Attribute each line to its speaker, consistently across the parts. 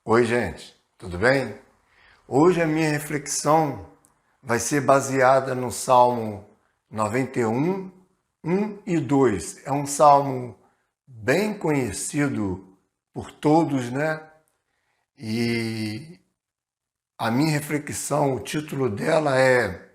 Speaker 1: Oi, gente, tudo bem? Hoje a minha reflexão vai ser baseada no Salmo 91, 1 e 2. É um salmo bem conhecido por todos, né? E a minha reflexão, o título dela é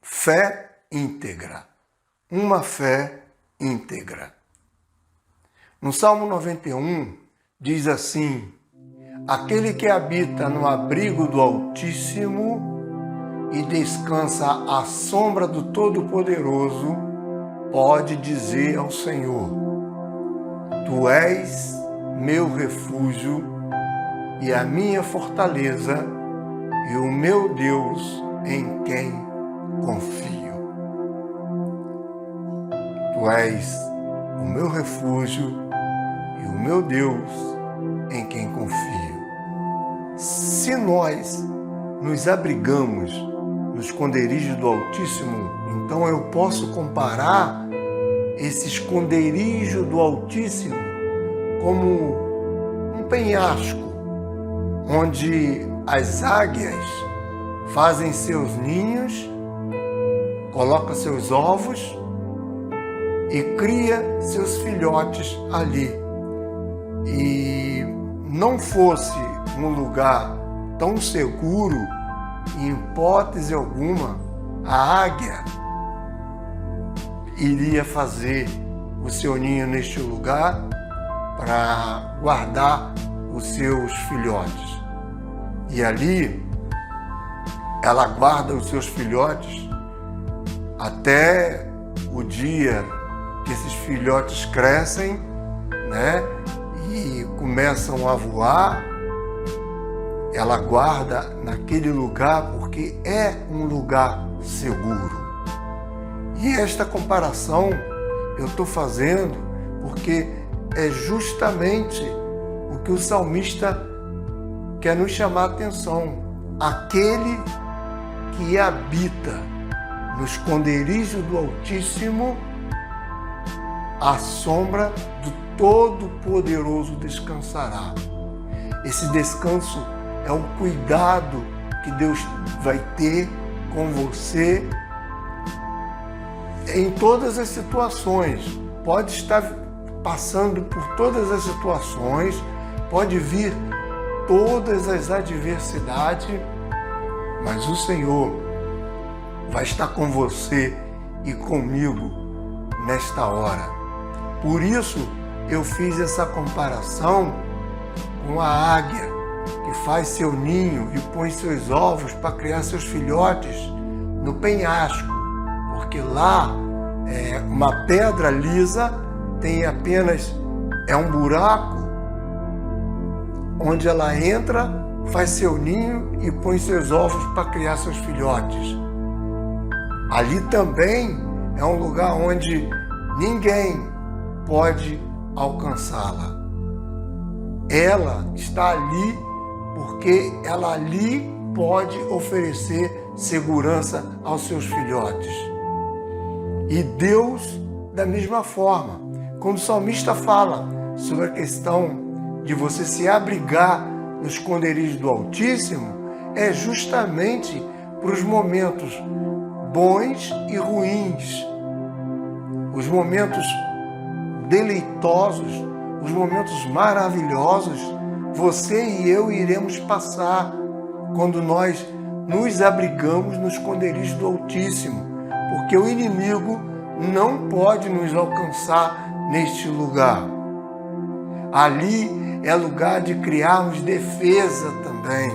Speaker 1: Fé íntegra. Uma fé íntegra. No Salmo 91, diz assim: aquele que habita no abrigo do Altíssimo e descansa à sombra do Todo-Poderoso, pode dizer ao Senhor: Tu és meu refúgio e a minha fortaleza e o meu Deus em quem confio. Tu és o meu refúgio e o meu Deus em quem confio. Se nós nos abrigamos no esconderijo do Altíssimo, então eu posso comparar esse esconderijo do Altíssimo como um penhasco, onde as águias fazem seus ninhos, colocam seus ovos e cria seus filhotes ali. E não fosse um lugar tão seguro, em hipótese alguma, a águia iria fazer o seu ninho neste lugar para guardar os seus filhotes. E ali ela guarda os seus filhotes até o dia que esses filhotes crescem, né? E começam a voar. Ela guarda naquele lugar porque é um lugar seguro. E esta comparação eu estou fazendo porque é justamente o que o salmista quer nos chamar a atenção. Aquele que habita no esconderijo do Altíssimo, à sombra do Todo-Poderoso descansará. Esse descanso é um cuidado que Deus vai ter com você em todas as situações. Pode estar passando por todas as situações, pode vir todas as adversidades, mas o Senhor vai estar com você e comigo nesta hora. Por isso, eu fiz essa comparação com a águia que faz seu ninho e põe seus ovos para criar seus filhotes no penhasco, porque lá é uma pedra lisa, tem apenas um buraco onde ela entra, faz seu ninho e põe seus ovos para criar seus filhotes. Ali também é um lugar onde ninguém pode alcançá-la. Ela está ali porque ela ali pode oferecer segurança aos seus filhotes. E Deus, da mesma forma, quando o salmista fala sobre a questão de você se abrigar no esconderijo do Altíssimo, é justamente para os momentos bons e ruins, os momentos deleitosos, os momentos maravilhosos, você e eu iremos passar quando nós nos abrigamos no esconderijo do Altíssimo, porque o inimigo não pode nos alcançar neste lugar. Ali é lugar de criarmos defesa também.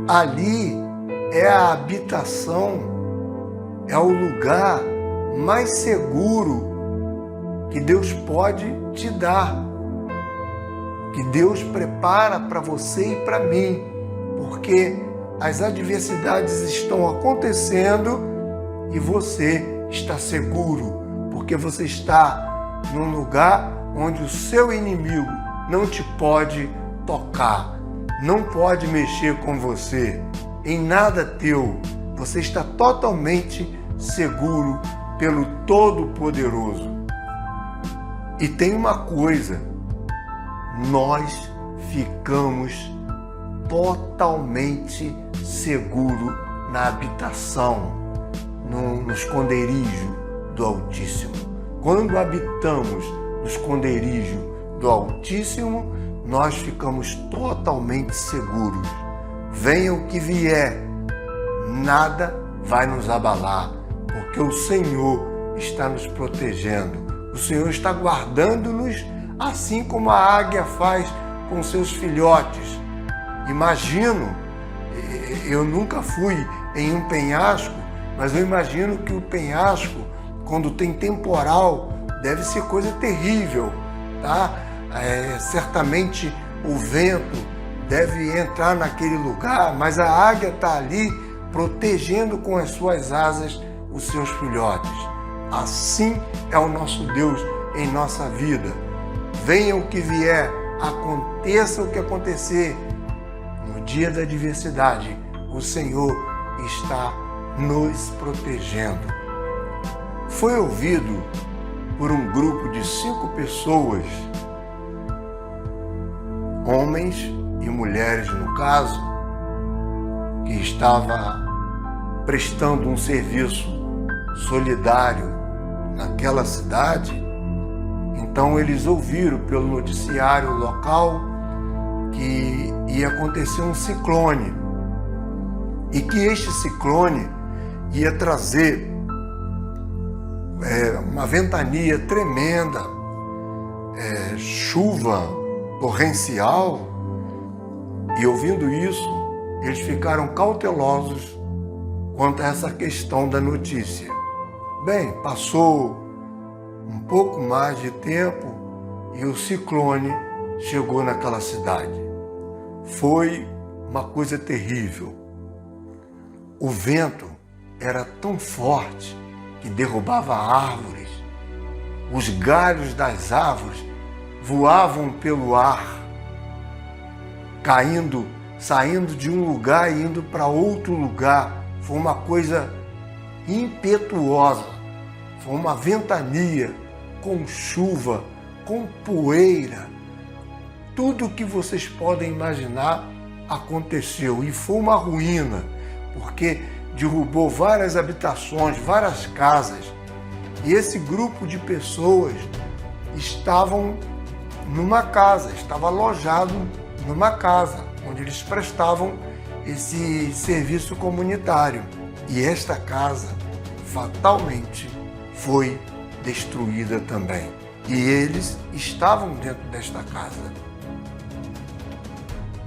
Speaker 1: Ali é a habitação, é o lugar mais seguro que Deus pode te dar, que Deus prepara para você e para mim, porque as adversidades estão acontecendo e você está seguro, porque você está num lugar onde o seu inimigo não te pode tocar, não pode mexer com você, em nada teu. Você está totalmente seguro pelo Todo-Poderoso. E tem uma coisa, nós ficamos totalmente seguros na habitação, no esconderijo do Altíssimo. Quando habitamos no esconderijo do Altíssimo, nós ficamos totalmente seguros. Venha o que vier, nada vai nos abalar, porque o Senhor está nos protegendo. O Senhor está guardando-nos, assim como a águia faz com seus filhotes. Imagino, eu nunca fui em um penhasco, mas eu imagino que o penhasco, quando tem temporal, deve ser coisa terrível, tá? Certamente o vento deve entrar naquele lugar, mas a águia está ali protegendo com as suas asas os seus filhotes. Assim é o nosso Deus em nossa vida. Venha o que vier, aconteça o que acontecer, no dia da adversidade, o Senhor está nos protegendo. Foi ouvido por um grupo de 5 pessoas, homens e mulheres no caso, que estava prestando um serviço solidário naquela cidade. Então eles ouviram pelo noticiário local que ia acontecer um ciclone e que este ciclone ia trazer uma ventania tremenda, chuva torrencial. E ouvindo isso, eles ficaram cautelosos quanto a essa questão da notícia. Bem, passou um pouco mais de tempo e o ciclone chegou naquela cidade. Foi uma coisa terrível. O vento era tão forte que derrubava árvores. Os galhos das árvores voavam pelo ar, caindo, saindo de um lugar e indo para outro lugar. Foi uma coisa impetuosa. Foi uma ventania com chuva, com poeira. Tudo o que vocês podem imaginar aconteceu. E foi uma ruína, porque derrubou várias habitações, várias casas. E esse grupo de pessoas estavam numa casa, estava alojado numa casa, onde eles prestavam esse serviço comunitário. E esta casa, fatalmente, foi destruída também. E eles estavam dentro desta casa.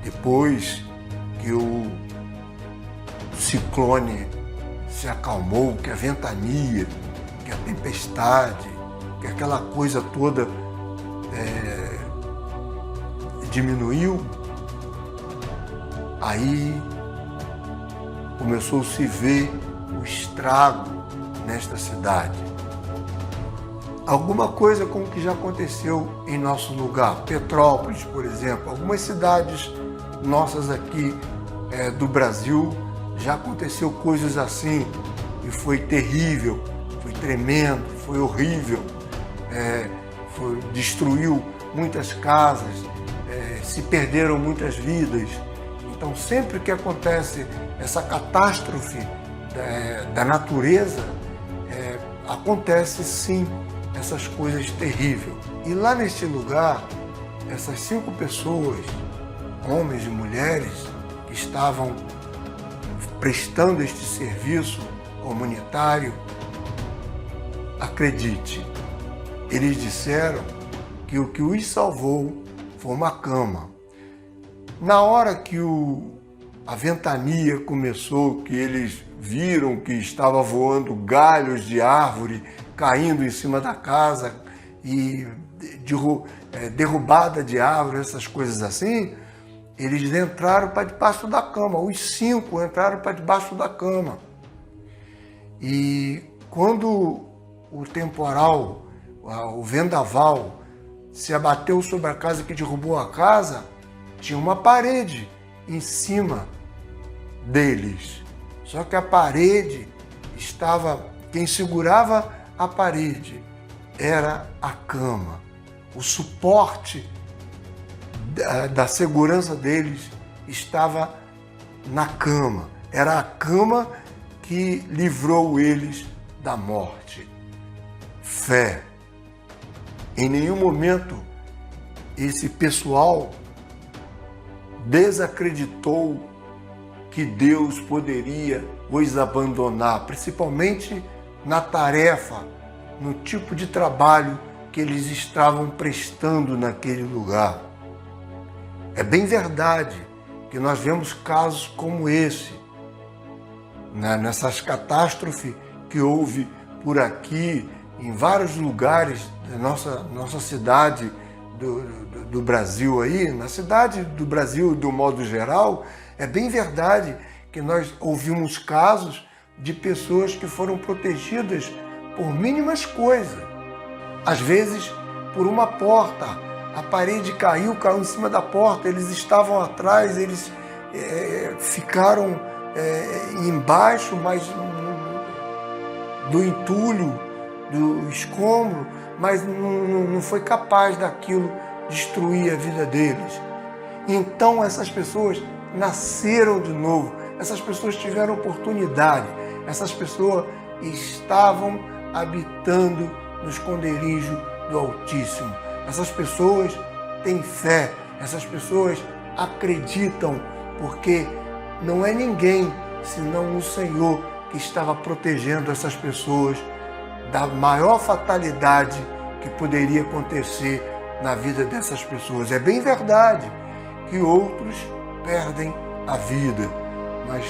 Speaker 1: Depois que o ciclone se acalmou, que a ventania, que a tempestade, que aquela coisa toda diminuiu, aí começou a se ver o estrago nesta cidade. Alguma coisa como que já aconteceu em nosso lugar. Petrópolis, por exemplo, algumas cidades nossas aqui do Brasil, já aconteceu coisas assim e foi terrível, foi tremendo, foi horrível, destruiu muitas casas, se perderam muitas vidas. Então, sempre que acontece essa catástrofe da natureza, acontece sim essas coisas terríveis. E lá neste lugar, essas 5 pessoas, homens e mulheres, que estavam prestando este serviço comunitário, acredite, eles disseram que o que os salvou foi uma cama. Na hora que a ventania começou, que eles viram que estava voando galhos de árvore caindo em cima da casa e derrubada de árvore, essas coisas assim, eles entraram para debaixo da cama. Os 5 entraram para debaixo da cama. E quando o temporal, o vendaval, se abateu sobre a casa, que derrubou a casa, tinha uma parede em cima deles. Só que a parede estava... Quem segurava a parede era a cama. O suporte da segurança deles estava na cama. Era a cama que livrou eles da morte. Fé. Em nenhum momento esse pessoal desacreditou que Deus poderia os abandonar, principalmente na tarefa, no tipo de trabalho que eles estavam prestando naquele lugar. É bem verdade que nós vemos casos como esse, nessas catástrofes que houve por aqui, em vários lugares da nossa cidade do Brasil aí, na cidade do Brasil do modo geral. É bem verdade que nós ouvimos casos de pessoas que foram protegidas por mínimas coisas. Às vezes, por uma porta, a parede caiu em cima da porta, eles estavam atrás, eles ficaram embaixo, mas do entulho, do escombro, mas não foi capaz daquilo destruir a vida deles. Então essas pessoas nasceram de novo, essas pessoas tiveram oportunidade, essas pessoas estavam habitando no esconderijo do Altíssimo. Essas pessoas têm fé, essas pessoas acreditam, porque não é ninguém senão o Senhor que estava protegendo essas pessoas da maior fatalidade que poderia acontecer na vida dessas pessoas. É bem verdade que outros perdem a vida, mas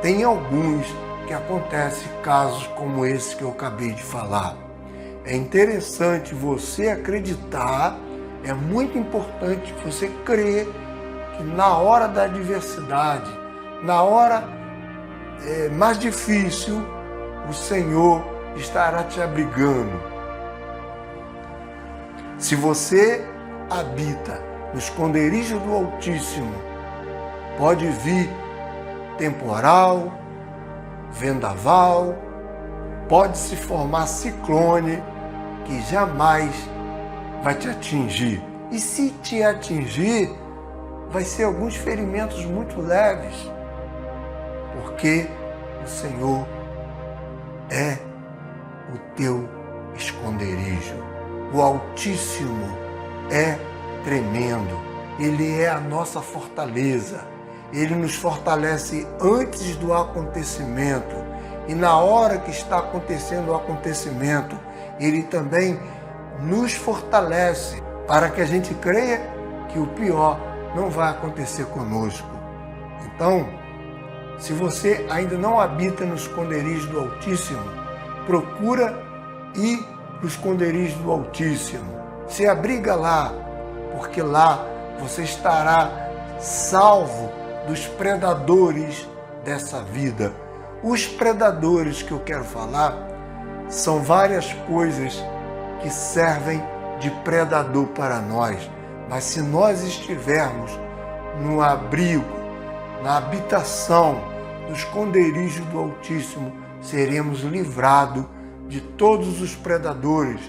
Speaker 1: tem alguns que acontecem casos como esse que eu acabei de falar. É interessante você acreditar, é muito importante você crer que na hora da adversidade, na hora mais difícil, o Senhor estará te abrigando. Se você habita no esconderijo do Altíssimo, pode vir temporal, vendaval, pode se formar ciclone que jamais vai te atingir. E se te atingir, vai ser alguns ferimentos muito leves, porque o Senhor é o teu esconderijo. O Altíssimo é tremendo. Ele é a nossa fortaleza. Ele nos fortalece antes do acontecimento. E na hora que está acontecendo o acontecimento, Ele também nos fortalece para que a gente creia que o pior não vai acontecer conosco. Então, se você ainda não habita no esconderijo do Altíssimo, procura ir para o esconderijo do Altíssimo. Se abriga lá, porque lá você estará salvo dos predadores dessa vida. Os predadores que eu quero falar são várias coisas que servem de predador para nós. Mas se nós estivermos no abrigo, na habitação do esconderijo do Altíssimo, seremos livrados de todos os predadores,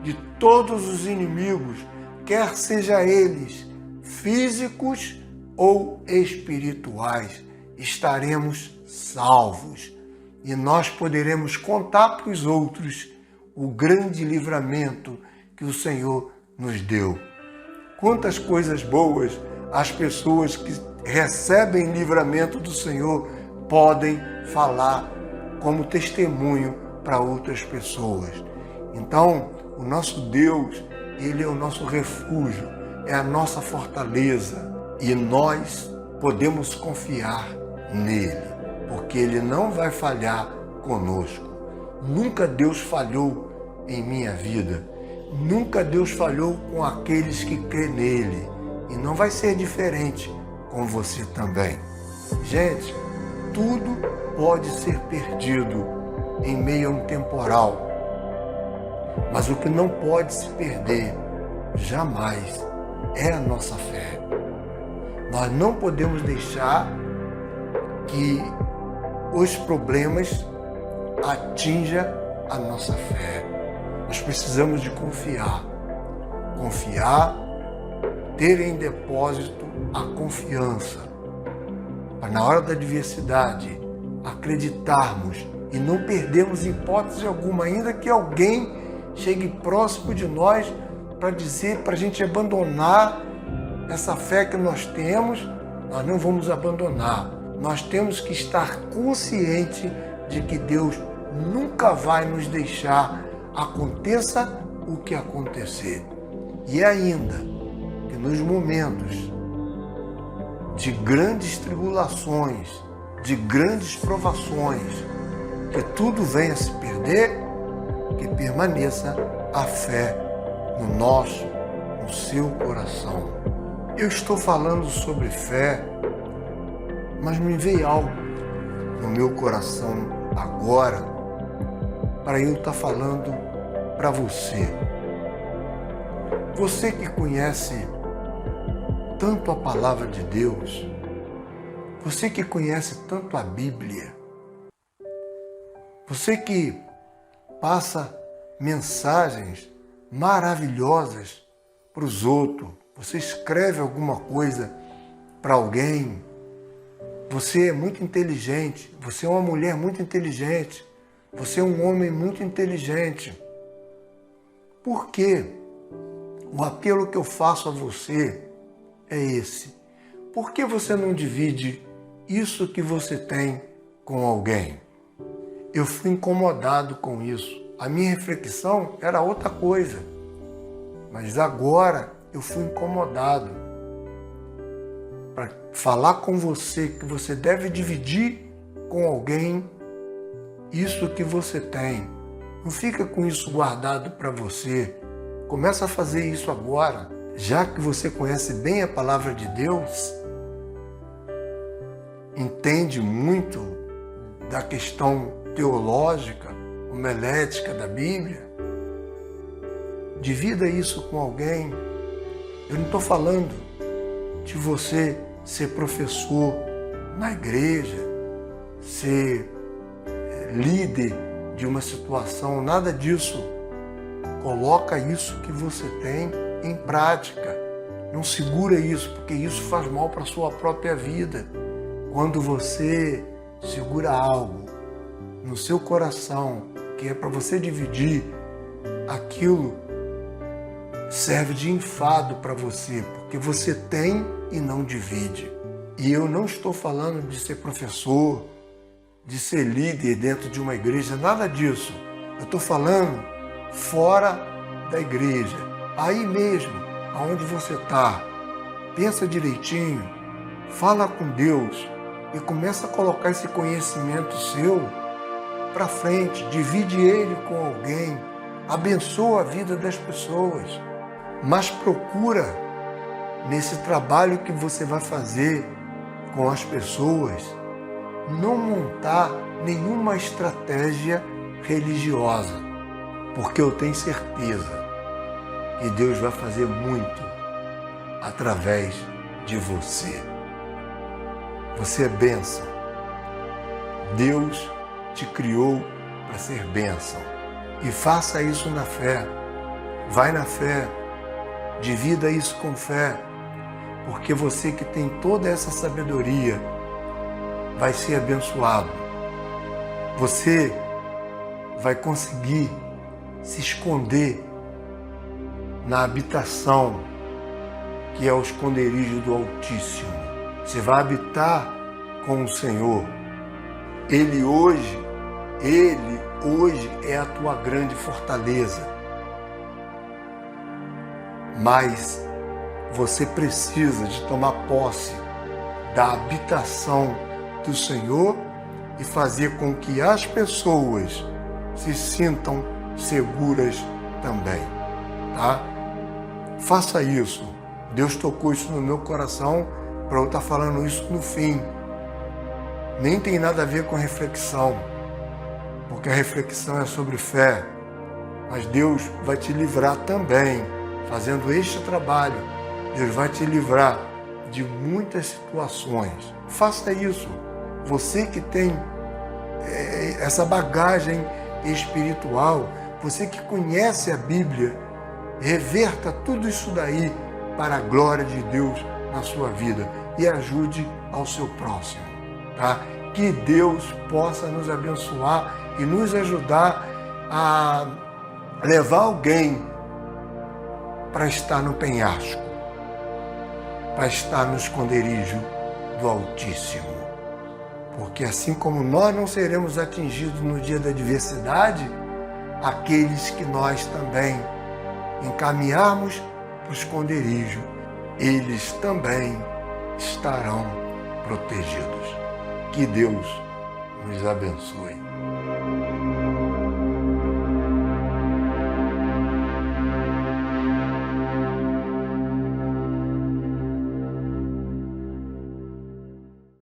Speaker 1: de todos os inimigos, quer sejam eles físicos ou espirituais. Estaremos salvos e nós poderemos contar para os outros o grande livramento que o Senhor nos deu. Quantas coisas boas as pessoas que recebem livramento do Senhor podem falar como testemunho para outras pessoas. Então, o nosso Deus, Ele é o nosso refúgio, é a nossa fortaleza e nós podemos confiar nele, porque Ele não vai falhar conosco. Nunca Deus falhou em minha vida, nunca Deus falhou com aqueles que crê nele e não vai ser diferente com você também. Gente, tudo pode ser perdido em meio a um temporal, mas o que não pode se perder jamais é a nossa fé. Nós não podemos deixar que os problemas atinjam a nossa fé. Nós precisamos de confiar ter em depósito a confiança, para na hora da adversidade acreditarmos e não perdermos hipótese alguma, ainda que alguém chegue próximo de nós para dizer para a gente abandonar essa fé que nós temos, nós não vamos abandonar. Nós temos que estar consciente de que Deus nunca vai nos deixar, aconteça o que acontecer. E ainda que nos momentos de grandes tribulações, de grandes provações, que tudo venha a se perder, que permaneça a fé no seu coração. Eu estou falando sobre fé, mas me veio algo no meu coração agora para eu estar falando para você. Você que conhece tanto a palavra de Deus, você que conhece tanto a Bíblia, você que passa mensagens maravilhosas para os outros, você escreve alguma coisa para alguém, você é muito inteligente, você é uma mulher muito inteligente, você é um homem muito inteligente. Por quê? O apelo que eu faço a você é esse. Por que você não divide isso que você tem com alguém? Eu fui incomodado com isso. A minha reflexão era outra coisa. Mas agora eu fui incomodado para falar com você que você deve dividir com alguém isso que você tem. Não fica com isso guardado para você. Começa a fazer isso agora. Já que você conhece bem a palavra de Deus, entende muito da questão teológica, homilética da Bíblia, divida isso com alguém. Eu não estou falando de você ser professor na igreja, ser líder de uma situação, nada disso. Coloca isso que você tem em prática. Não segura isso, porque isso faz mal para a sua própria vida. Quando você segura algo no seu coração, que é para você dividir, aquilo serve de enfado para você, porque você tem e não divide. E eu não estou falando de ser professor, de ser líder dentro de uma igreja, nada disso. Eu estou falando fora da igreja, aí mesmo, aonde você está. Pensa direitinho, fala com Deus e começa a colocar esse conhecimento seu para frente, divide ele com alguém, abençoa a vida das pessoas, mas procura nesse trabalho que você vai fazer com as pessoas, não montar nenhuma estratégia religiosa, porque eu tenho certeza que Deus vai fazer muito através de você. Você é bênção. Deus te criou para ser bênção. E faça isso na fé. Vai na fé. Divida isso com fé. Porque você que tem toda essa sabedoria vai ser abençoado. Você vai conseguir se esconder na habitação que é o esconderijo do Altíssimo. Você vai habitar com o Senhor. Ele hoje é a tua grande fortaleza. Mas você precisa de tomar posse da habitação do Senhor e fazer com que as pessoas se sintam seguras também, tá? Faça isso. Deus tocou isso no meu coração para eu estar falando isso no fim. Nem tem nada a ver com a reflexão, porque a reflexão é sobre fé. Mas Deus vai te livrar também, fazendo este trabalho. Deus vai te livrar de muitas situações. Faça isso. Você que tem essa bagagem espiritual, você que conhece a Bíblia, reverta tudo isso daí para a glória de Deus na sua vida e ajude ao seu próximo, tá? Que Deus possa nos abençoar e nos ajudar a levar alguém para estar no penhasco, para estar no esconderijo do Altíssimo. Porque assim como nós não seremos atingidos no dia da adversidade, aqueles que nós também encaminharmos para o esconderijo, eles também estarão protegidos. Que Deus nos abençoe.